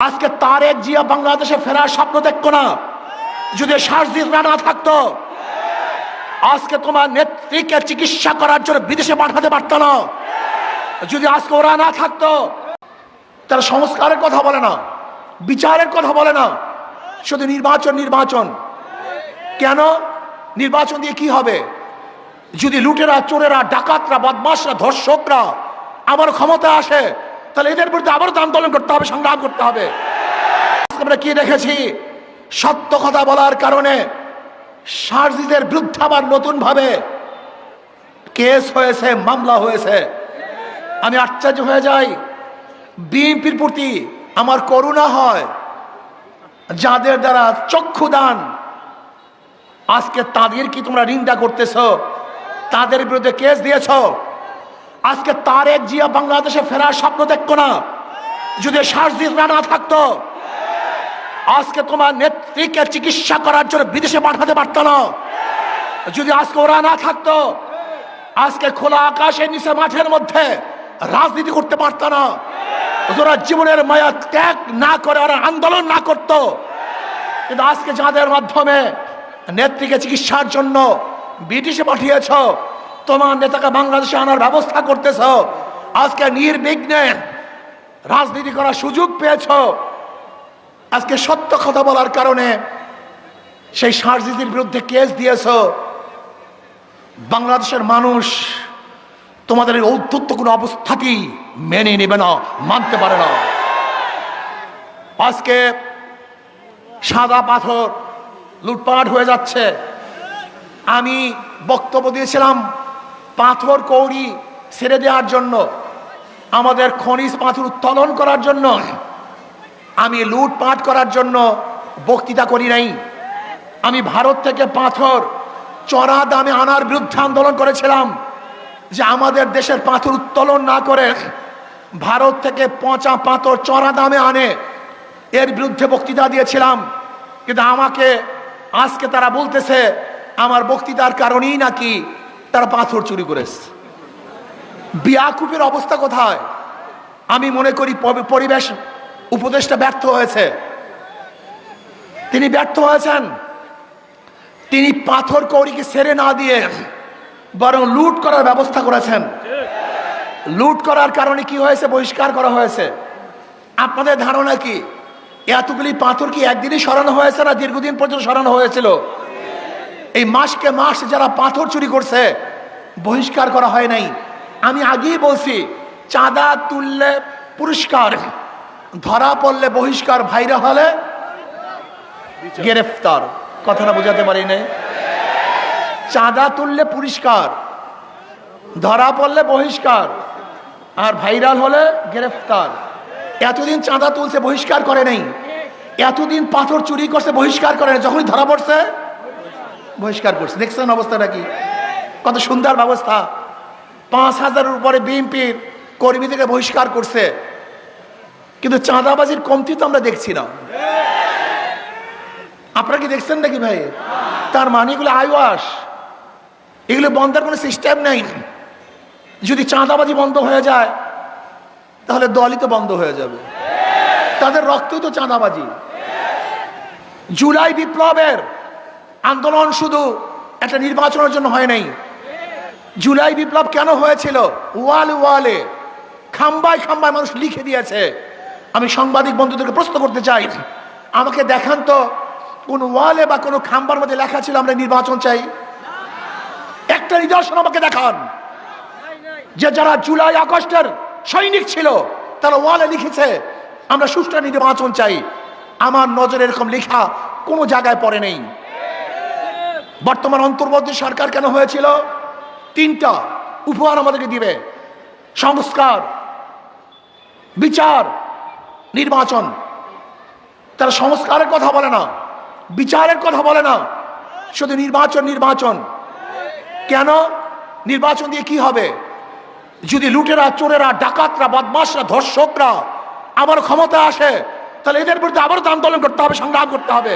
আজকে তারেক জিয়া বাংলাদেশে ফেরার স্বপ্ন দেখতো না যদি সার্জিসরা না থাকতো। আজকে তোমার নেত্রীকে চিকিৎসা করার জন্য বিদেশে পাঠাতে পারতো না যদি আজকে ওরা না থাকতো। তারা সংস্কারের কথা বলে না, বিচারের কথা বলে না, শুধু নির্বাচন নির্বাচন। কেন? নির্বাচন দিয়ে কি হবে? যদি লুটেরা, চোরেরা, ডাকাতরা, বদমাশরা, ধর্ষকরা আবার ক্ষমতা আসে, তাহলে এদের বিরুদ্ধে আবারও আন্দোলন করতে হবে, সংগ্রাম করতে হবে। আমরা কি দেখেছি? সত্য কথা বলার কারণে সার্জিসের বিরুদ্ধে আবার নতুন ভাবে কেস হয়েছে, মামলা হয়েছে। আমি আশ্চর্য হয়ে যাই। বিএনপির প্রতি আমার করুণা হয়, যাদের দ্বারা চক্ষুদান, আজকে তাদের কি তোমরা নিন্দা করতেছ, তাদের বিরুদ্ধে কেস দিয়েছ। আজকে তারেক জিয়া বাংলাদেশে ফেরার স্বপ্ন দেখতো না যদি সার্জিসরা না থাকতো। আজকে তোমার নেত্রীকে চিকিৎসা করার জন্য বিদেশে পাঠাতে পারতো না যদি আজকে ওরা না থাকতো। আজকে খোলা আকাশের নিচে মাঠের মধ্যে রাজনীতি করতে পারতো না। ওরা জীবনের মায়া ত্যাগ না করে, ওরা আন্দোলন না করতো। কিন্তু আজকে যাদের মাধ্যমে নেত্রীকে চিকিৎসার জন্য বিদেশে পাঠিয়েছ, তোমার নেতাকে বাংলাদেশে আনার ব্যবস্থা করতেছ, আজকে নির্বিঘ্নে রাজনীতি করার সুযোগ পেয়েছ। আজকে সত্য কথা বলার কারণে সেই সার্জিসের বিরুদ্ধে কেস দিয়েছ। বাংলাদেশের মানুষ তোমাদের এই ঔদ্ধত্য কোনো অবস্থাতেই মেনে নেবে না, মানতে পারে না। আজকে সাদা পাথর লুটপাট হয়ে যাচ্ছে। আমি বক্তব্য দিয়েছিলাম পাথর কৌড়ি ছেড়ে দেওয়ার জন্য, আমাদের খনিজ পাথর উত্তোলন করার জন্য। আমি লুটপাট করার জন্য বক্তৃতা করি নাই। আমি ভারত থেকে পাথর চড়া দামে আনার বিরুদ্ধে আন্দোলন করেছিলাম, যে আমাদের দেশের পাথর উত্তোলন না করে ভারত থেকে পচা পাথর চড়া দামে আনে, এর বিরুদ্ধে বক্তৃতা দিয়েছিলাম। কিন্তু আমাকে আজকে তারা বলতেছে আমার বক্তৃতার কারণেই নাকি তারা পাথর চুরি করেছে। বিয়াকুবের অবস্থা কোথায়? আমি মনে করি পরিবেশ উপদেষ্টা ব্যর্থ হয়েছে। তিনি ব্যর্থ হয়েছেন। তিনি পাথর কৌড়িকে ছেড়ে না দিয়ে বরং লুট করার ব্যবস্থা করেছেন। লুট করার কারণে কি হয়েছে? বহিষ্কার করা হয়েছে। আপনাদের ধারণা কি এতগুলি পাথর কি একদিনই সরানো হয়েছে না দীর্ঘদিন পর্যন্ত সরানো হয়েছিল? এই মাসকে মাস যারা পাথর চুরি করছে বহিষ্কার করা হয় নাই। আমি আগেই বলছি, চাঁদা তুললে পুরস্কার, ধরা পড়লে বহিষ্কার, ভাইরা হলে গ্রেফতার। কথাটা বোঝাতে পারি নাই? চাঁদা তুললে পুরস্কার, ধরা পড়লে বহিষ্কার, আর ভাইরাল হলে গ্রেফতার। এতদিন চাঁদা তুলছে, বহিষ্কার করে নাই। এতদিন পাথর চুরি করছে, বহিষ্কার করে নাই। যখনই ধরা পড়ছে বহিষ্কার করছে। দেখছেন অবস্থাটা কি? কত সুন্দর ব্যবস্থা। ৫,০০০-এর উপরে বিএনপির কর্মীদেরকে বহিষ্কার করছে, কিন্তু চাঁদাবাজির কমতি তো আমরা দেখছি না। আপনারা কি দেখছেন নাকি ভাই? তার মানে এগুলো আইওয়াস, এগুলো বন্ধের কোনো সিস্টেম নেই। যদি চাঁদাবাজি বন্ধ হয়ে যায় তাহলে দলই তো বন্ধ হয়ে যাবে। তাদের রক্তই তো চাঁদাবাজি। জুলাই বিপ্লবের আন্দোলন শুধু একটা নির্বাচনের জন্য হয় নাই। জুলাই বিপ্লব কেন হয়েছিল? ওয়ালে ওয়ালে, খাম্বায় খাম্বায় মানুষ লিখে দিয়েছে। আমি সাংবাদিক বন্ধুদেরকে প্রশ্ন করতে চাই, আমাকে দেখান তো কোন ওয়ালে বা কোনো খাম্বার মধ্যে লেখা ছিল আমরা নির্বাচন চাই? একটা নিদর্শন আমাকে দেখান যে যারা জুলাই আগস্টের সৈনিক ছিল তারা ওয়ালে লিখেছে আমরা সুষ্ঠু নির্বাচন চাই। আমার নজরে এরকম লেখা কোনো জায়গায় পড়ে নেই। বর্তমান অন্তর্বর্তী সরকার কেন হয়েছিল? 3টা উপহার আমাদেরকে দিবে: সংস্কার, বিচার, নির্বাচন। তারা সংস্কারের কথা বলে না, বিচারের কথা বলে না, শুধু নির্বাচন নির্বাচন। কেন? নির্বাচন দিয়ে কি হবে? যদি লুটেরা, চোরেরা, ডাকাতরা, বদমাশরা, ধর্ষকরা আবার ক্ষমতা আসে, তাহলে এদের বিরুদ্ধে আবারও আন্দোলন করতে হবে, সংগ্রাম করতে হবে।